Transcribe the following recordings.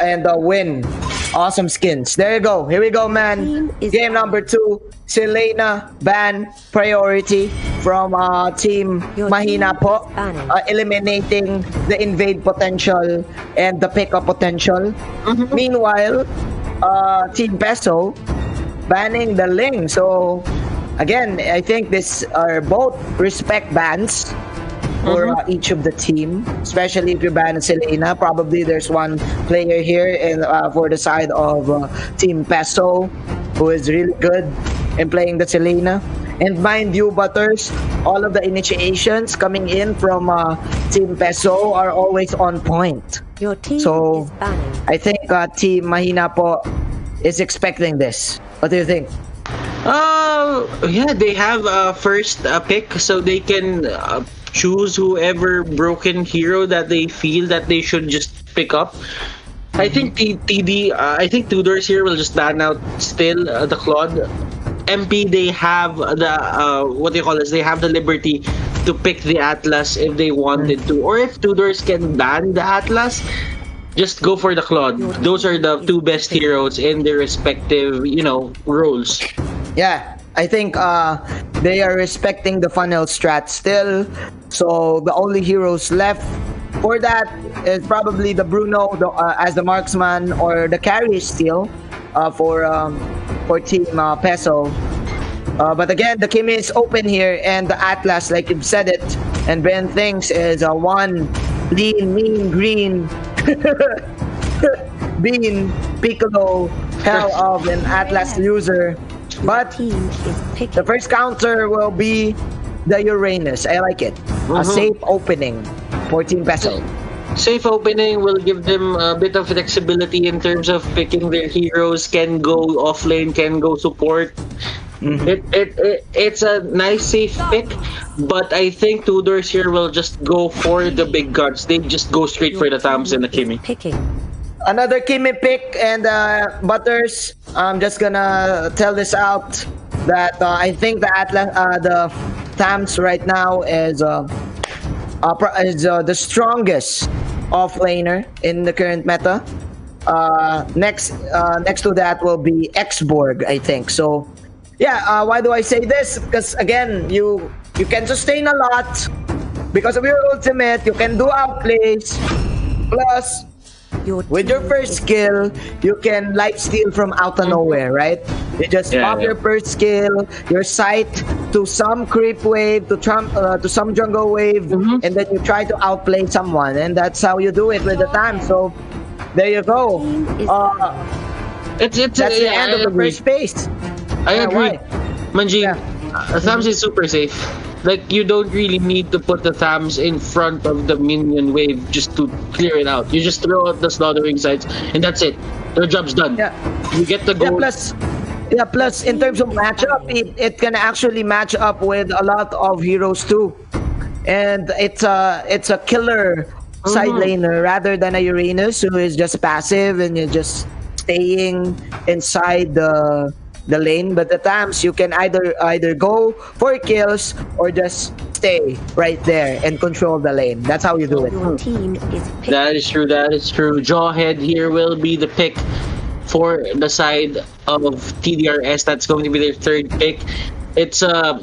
and win. Awesome skins. There you go. Here we go, man. Game number 2. Selena ban priority from team Mahina po. Eliminating the invade potential and the pickup potential. Meanwhile, Team PESO banning the Ling. So again, I think this are both respect bans for each of the team, especially if you ban Selena. Probably there's one player here in, for the side of Team PESO who is really good in playing the Selena. And mind you, Butters, all of the initiations coming in from Team PESO are always on point. Your team So is banning. I think Team Mahina po is expecting this. What do you think? Yeah, they have a first pick, so they can choose whoever broken hero that they feel that they should just pick up. I think I think Tudors here will just ban out still the Claude. MP, they have the what do you call this? They have the liberty to pick the Atlas if they wanted to, or if Tudors can ban the Atlas, just go for the Claude. Those are the two best heroes in their respective, roles. Yeah, I think they are respecting the funnel strat still. So the only heroes left for that is probably the Bruno as the marksman, or the carry still for Team PESO. But again, the Kimi is open here, and the Atlas, like you've said it, and Ben thinks is a one lean, mean, green bean Piccolo hell of an Atlas user. But Team is picking. the first counter will be the Uranus. I like it. A safe opening for Team PESO. Safe opening will give them a bit of flexibility in terms of picking their heroes. Can go offlane, can go support. It's a nice safe pick, but I think Tudors here will just go for the big guns. They just go straight for the Tams and the Kimi. Picking. Another Kimi pick, and Butters, I'm just gonna tell this out that I think the Tams right now is the strongest offlaner in the current meta. Next to that will be Xborg, I think. So, yeah. Why do I say this? Because again, you can sustain a lot because of your ultimate. You can do outplays. Plus, with your first skill, you can lifesteal from out of nowhere, right? You just pop your first skill, your sight to some creep wave, to some jungle wave, and then you try to outplay someone, and that's how you do it with the time. So there you go. That's the end of the first phase. I agree. Manji, Yeah. Thams is super safe. Like, you don't really need to put the Thams in front of the minion wave just to clear it out. You just throw out the slaughtering sites, and that's it. Their job's done. Yeah. You get the gold. Plus in terms of matchup, it can actually match up with a lot of heroes too. And it's a killer side laner rather than a Uranus who is just passive and you're just staying inside the lane. But the Tams, you can either go for kills or just stay right there and control the lane. That's how you do it. Your team is picking. That is true. That is true. Jawhead here will be the pick for the side of TDRS. That's going to be their third pick. It's a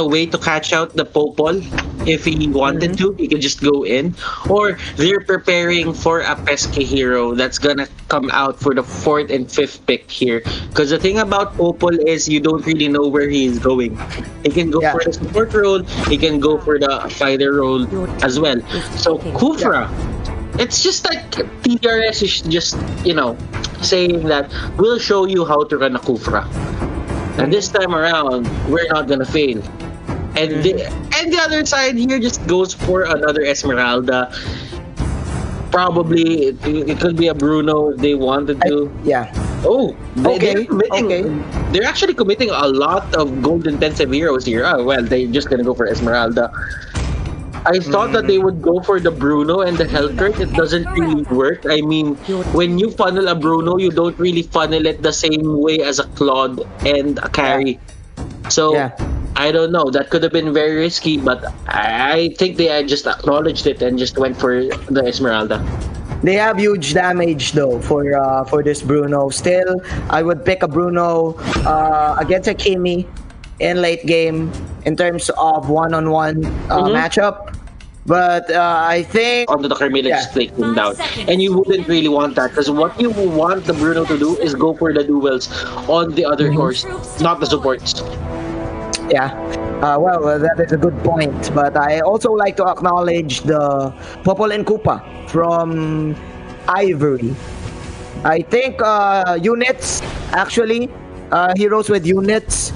way to catch out the Popol. If he wanted to, he could just go in. Or they're preparing for a pesky hero that's gonna come out for the fourth and fifth pick here. Because the thing about Popol is you don't really know where he is going. He can go for the support role. He can go for the fighter role as well. So Kufra, it's just like TRS is just, saying that we'll show you how to run a Kufra. And this time around, we're not gonna fail. And the other side here just goes for another Esmeralda. Probably it could be a Bruno if they wanted to. They're actually committing a lot of gold intensive heroes here. Oh well, they're just gonna go for Esmeralda. I thought that they would go for the Bruno and the Hellcurt. It doesn't really work. I mean, when you funnel a Bruno, you don't really funnel it the same way as a Claude and a carry. So, I don't know. That could have been very risky, but I think they just acknowledged it and just went for the Esmeralda. They have huge damage though for this Bruno. Still, I would pick a Bruno against a Kimi in late game in terms of one-on-one matchup. But I think Onto the Carmilla Yeah. just take him down. And you wouldn't really want that because what you want the Bruno to do is go for the duels on the other cores, not the supports. Yeah. That is a good point. But I also like to acknowledge the Popol and Koopa from Ivory. I think units, actually, heroes with units,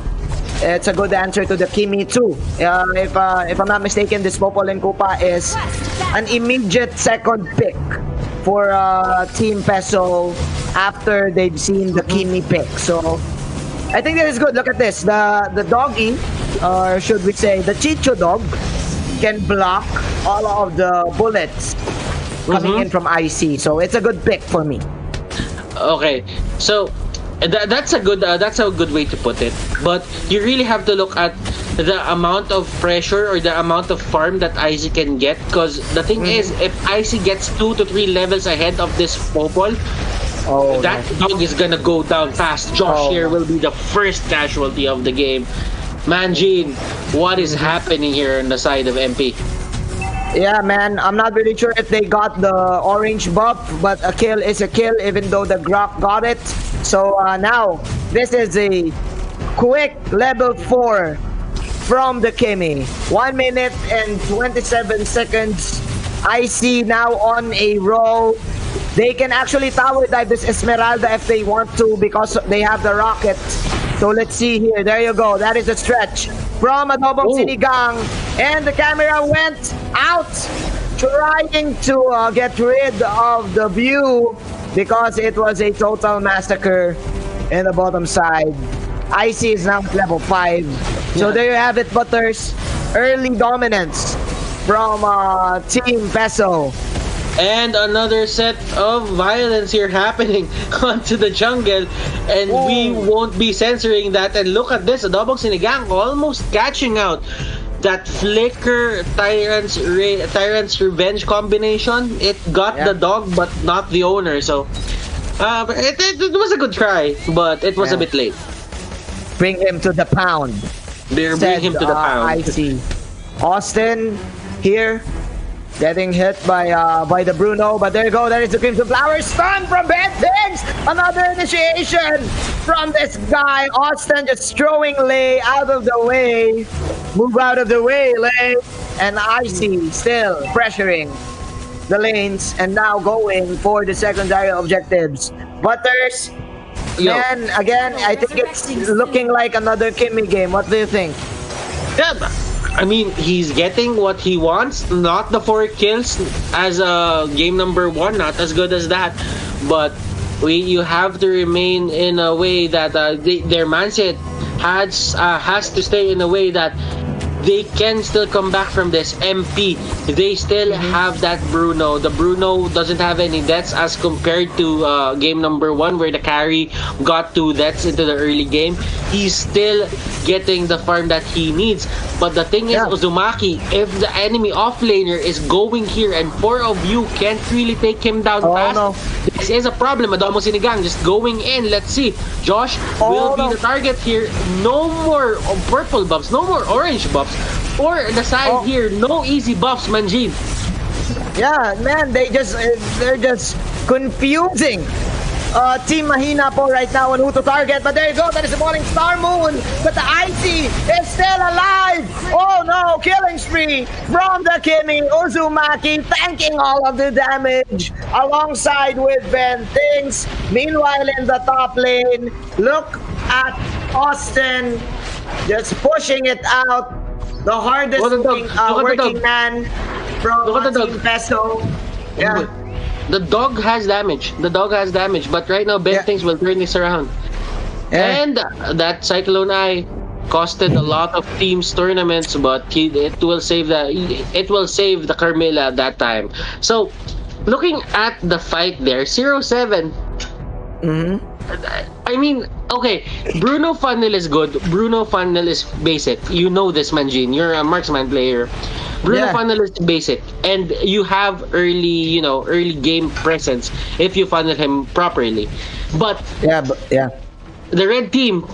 it's a good answer to the Kimi too. If I'm not mistaken, this Popol and Koopa is an immediate second pick for Team PESO after they've seen the Kimi pick. So I think this is good. Look at this. The doggy, or should we say the Chicho dog, can block all of the bullets coming in from IC. So it's a good pick for me. Okay, so that's a good way to put it. But you really have to look at the amount of pressure or the amount of farm that IC can get. Because the thing is, if IC gets 2 to 3 levels ahead of this Popol, that dog is gonna go down fast. Josh here will be the first casualty of the game. Manjin, what is happening here on the side of MP? Yeah, man, I'm not really sure if they got the orange buff, but a kill is a kill even though the Grok got it. So now, this is a quick level 4 from the Kimi. 1 minute and 27 seconds. IC now on a roll. They can actually tower dive this Esmeralda if they want to because they have the rocket. So let's see here. There you go. That is a stretch from Adobong Sinigang. And the camera went out trying to get rid of the view because it was a total massacre in the bottom side. IC is now at level 5. So there you have it, Butters. Early dominance from Team PESO. And another set of violence here happening onto the jungle, and we won't be censoring that. And look at this, Adobong Sinigang almost catching out that Flicker Tyrant's Revenge combination. It got the dog, but not the owner. So it was a good try, but it was a bit late. Bring him to the pound. Bring him to the pound. I see. Austin here. Getting hit by the Bruno, but there you go. That is the Crimson Flower stun from Ben Things. Another initiation from this guy. Austin just throwing Lay out of the way. Move out of the way, Lay. And Icy still pressuring the lanes and now going for the secondary objectives. Butters, man, again, I think it's looking like another Kimi game. What do you think? Yeah, I mean, he's getting what he wants. Not the 4 kills as game number 1, not as good as that. But you have to remain in a way that their mindset has to stay in a way that they can still come back from this. MP, they still have that Bruno. The Bruno doesn't have any deaths as compared to game number 1 where the carry got 2 deaths into the early game. He's still getting the farm that he needs. But the thing is, Uzumaki, if the enemy offlaner is going here and 4 of you can't really take him down fast, this is a problem. Adobong Sinigang just going in. Let's see. Josh will be the target here. No more purple buffs, no more orange buffs. Or the side here, no easy buffs, Manjin. Yeah, man, they're just confusing Team Mahina po right now on who to target. But there you go, that is the Morning Star Moon. But the IC is still alive. Oh no, killing spree from the Kimi. Uzumaki tanking all of the damage alongside with Ben Things. Meanwhile, in the top lane, look at Austin just pushing it out. The hardest working man from Team PESO. Yeah. The dog has damage. But right now, Ben Things will turn this around. Yeah. And that Cyclone Eye costed a lot of teams tournaments, but it will save the Carmilla at that time. So, looking at the fight there, 0-7. I mean, Okay, Bruno Funnel is good. Bruno Funnel is basic. You know this, Manjin. You're a marksman player. Bruno Yeah. Funnel is basic, and you have early game presence if you funnel him properly. But Yeah. the red team,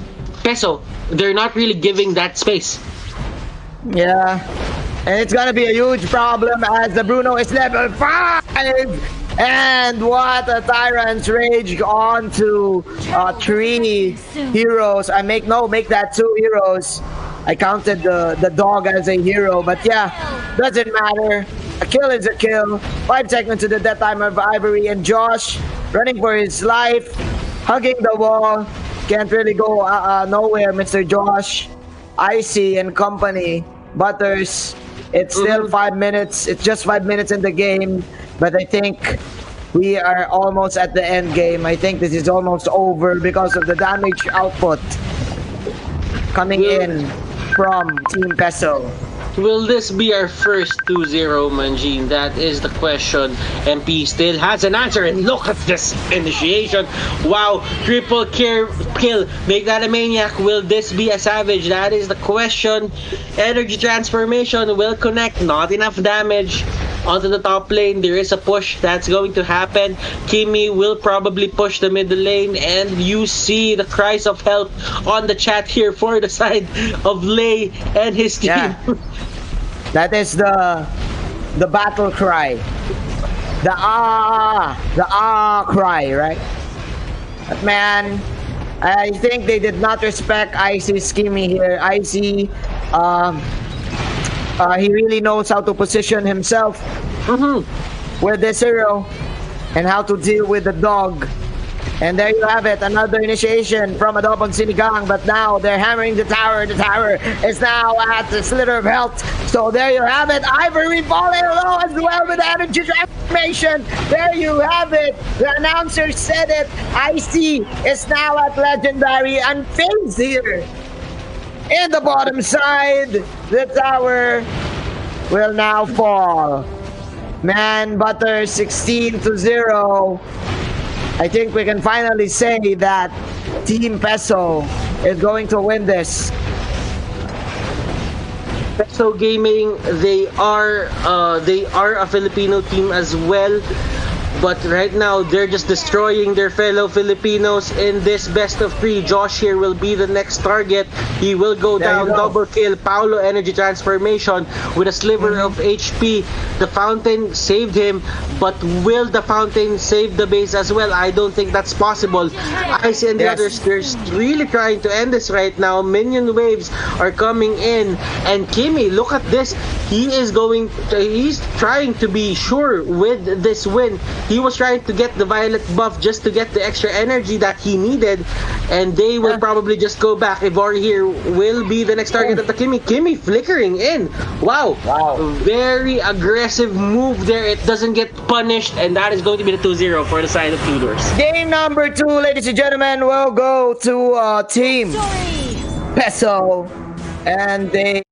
Peso, they're not really giving that space. Yeah. And it's gonna be a huge problem as the Bruno is level 5! And what a Tyrant's Rage on to 3 heroes. Make that 2 heroes. I counted the dog as a hero, but yeah, doesn't matter. A kill is a kill. 5 seconds to the death time of Ivory, and Josh running for his life, hugging the wall. Can't really go nowhere, Mr. Josh. Icy and company. Butters. It's still 5 minutes. It's just 5 minutes in the game, but I think we are almost at the end game. I think this is almost over because of the damage output coming in from Team Peso. Will this be our first 2-0, Manjin? That is the question. MP still has an answer, and look at this initiation. Wow, triple kill. Make that a maniac. Will this be a savage? That is the question. Energy transformation will connect. Not enough damage. Onto the top lane, there is a push that's going to happen. Kimi will probably push the middle lane, and you see the cries of help on the chat here for the side of Lay and his team. Yeah. That is the battle cry. The cry, right? But man, I think they did not respect Icy's Kimi here. Icy, he really knows how to position himself with this hero and how to deal with the dog. And there you have it, another initiation from Adobon Sinigang, but now they're hammering the tower. The tower is now at the slither of health. So there you have it, Ivory falling low as well with energy transformation. There you have it, the announcer said it. Icy is now at legendary and FaZe here. In the bottom side, the tower will now fall. Man, Butter 16-0. I think we can finally say that Team Peso is going to win this. Peso Gaming, they are a Filipino team as well. But right now, they're just destroying their fellow Filipinos in this best of 3. Josh here will be the next target. He will go There you down, go. double kill, Paolo energy transformation with a sliver of HP. The fountain saved him, but will the fountain save the base as well? I don't think that's possible. Ice and the Yes. others, they're really trying to end this right now. Minion waves are coming in, and Kimi, look at this. He's trying to be sure with this win. He was trying to get the violet buff just to get the extra energy that he needed, and they will probably just go back. Ivory here will be the next target of the Kimi. Kimi flickering in. Wow. Very aggressive move there. It doesn't get punished, and that is going to be the 2-0 for the side of Tudors. Game number 2, ladies and gentlemen, will go to Team Peso, and they